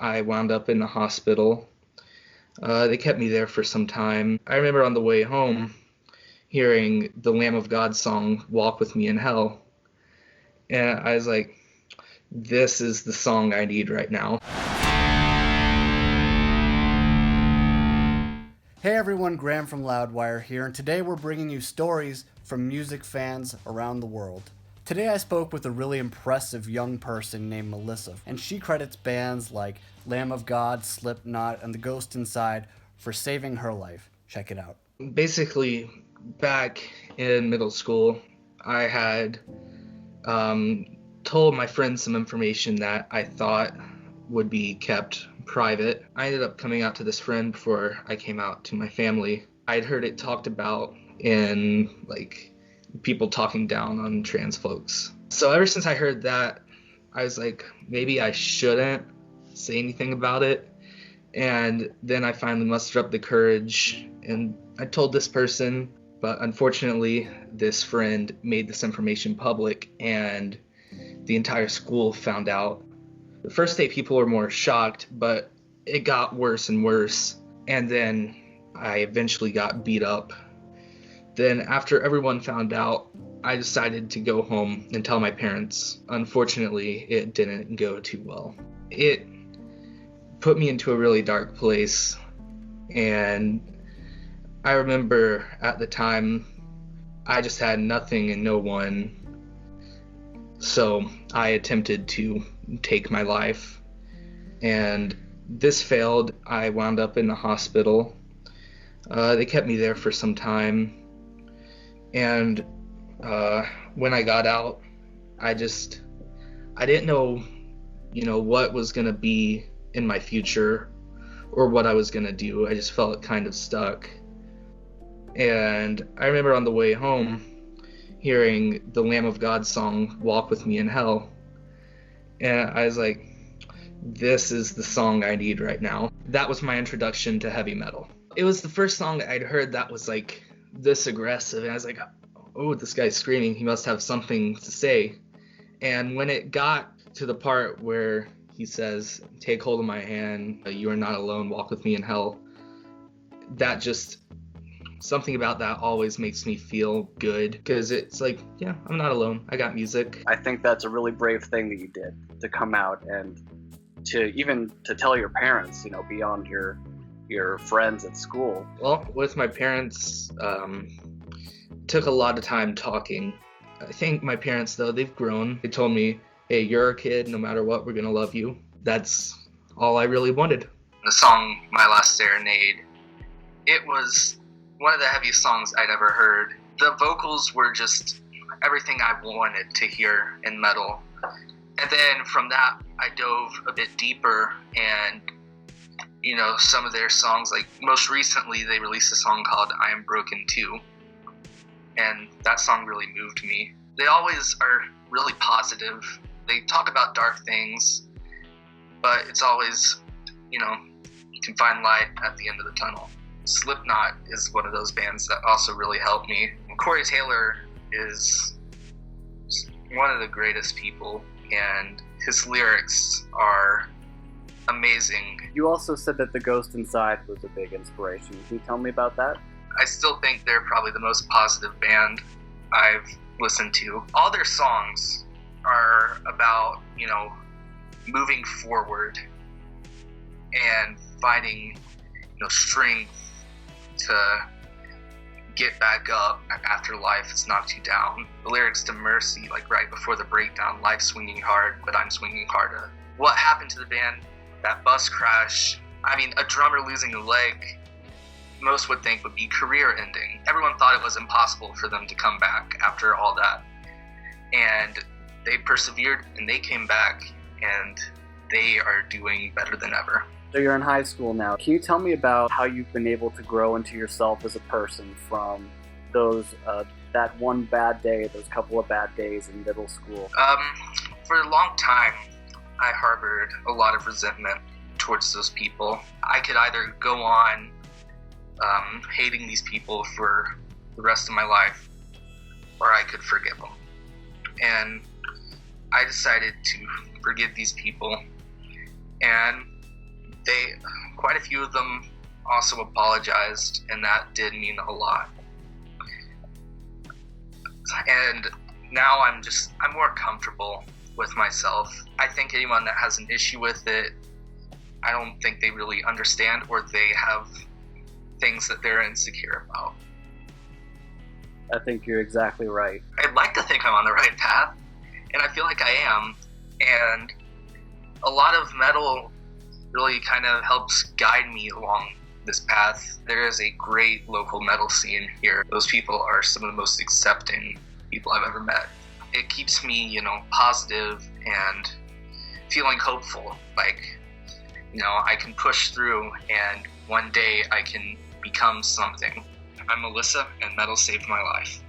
I wound up in the hospital. They kept me there for some time. I remember on the way home hearing the Lamb of God song, Walk With Me in Hell. And I was like, this is the song I need right now. Hey everyone, Graham from Loudwire here, and today we're bringing you stories from music fans around the world. Today I spoke with a really impressive young person named Melissa, and she credits bands like Lamb of God, Slipknot, and The Ghost Inside for saving her life. Check it out. Basically, back in middle school, I had told my friends some information that I thought would be kept private. I ended up coming out to this friend before I came out to my family. I'd heard it talked about in people talking down on trans folks. So ever since I heard that, I was like, maybe I shouldn't say anything about it. And then I finally mustered up the courage and I told this person, but unfortunately this friend made this information public and the entire school found out. The first day people were more shocked, but it got worse and worse. And then I eventually got beat up. Then after everyone found out, I decided to go home and tell my parents. Unfortunately, it didn't go too well. It put me into a really dark place. And I remember at the time, I just had nothing and no one. So I attempted to take my life. And this failed. I wound up in the hospital. They kept me there for some time. And when I got out, I didn't know, what was going to be in my future or what I was going to do. I just felt kind of stuck. And I remember on the way home hearing the Lamb of God song, Walk With Me in Hell. And I was like, this is the song I need right now. That was my introduction to heavy metal. It was the first song I'd heard that was like this aggressive, and I was like, oh, this guy's screaming, he must have something to say. And when it got to the part where he says, take hold of my hand, you are not alone, walk with me in hell, that just, something about that always makes me feel good, because it's like, yeah, I'm not alone, I got music. I think that's a really brave thing that you did, to come out and to tell your parents, beyond your friends at school. Well, with my parents, took a lot of time talking. I think my parents, though, they've grown. They told me, hey, you're our kid, no matter what, we're gonna love you. That's all I really wanted. The song, My Last Serenade, it was one of the heaviest songs I'd ever heard. The vocals were just everything I wanted to hear in metal. And then from that, I dove a bit deeper, and some of their songs, like most recently they released a song called I Am Broken Too, and that song really moved me. They always are really positive. They talk about dark things, but it's always, you can find light at the end of the tunnel. Slipknot is one of those bands that also really helped me. Corey Taylor is one of the greatest people, and his lyrics are amazing. You also said that The Ghost Inside was a big inspiration. Can you tell me about that? I still think they're probably the most positive band I've listened to. All their songs are about, moving forward and finding, strength to get back up after life has knocked you down. The lyrics to Mercy, right before the breakdown, life's swinging hard, but I'm swinging harder. What happened to the band? That bus crash, a drummer losing a leg, most would think would be career ending. Everyone thought it was impossible for them to come back after all that. And they persevered and they came back, and they are doing better than ever. So you're in high school now. Can you tell me about how you've been able to grow into yourself as a person from those that one bad day, those couple of bad days in middle school? For a long time, I harbored a lot of resentment towards those people. I could either go on hating these people for the rest of my life, or I could forgive them. And I decided to forgive these people. And quite a few of them also apologized, and that did mean a lot. And now I'm more comfortable with myself. I think anyone that has an issue with it, I don't think they really understand, or they have things that they're insecure about. I think you're exactly right. I'd like to think I'm on the right path, and I feel like I am. And a lot of metal really kind of helps guide me along this path. There is a great local metal scene here. Those people are some of the most accepting people I've ever met. It keeps me, positive and feeling hopeful. Like, I can push through, and one day I can become something. I'm Melissa, and metal saved my life.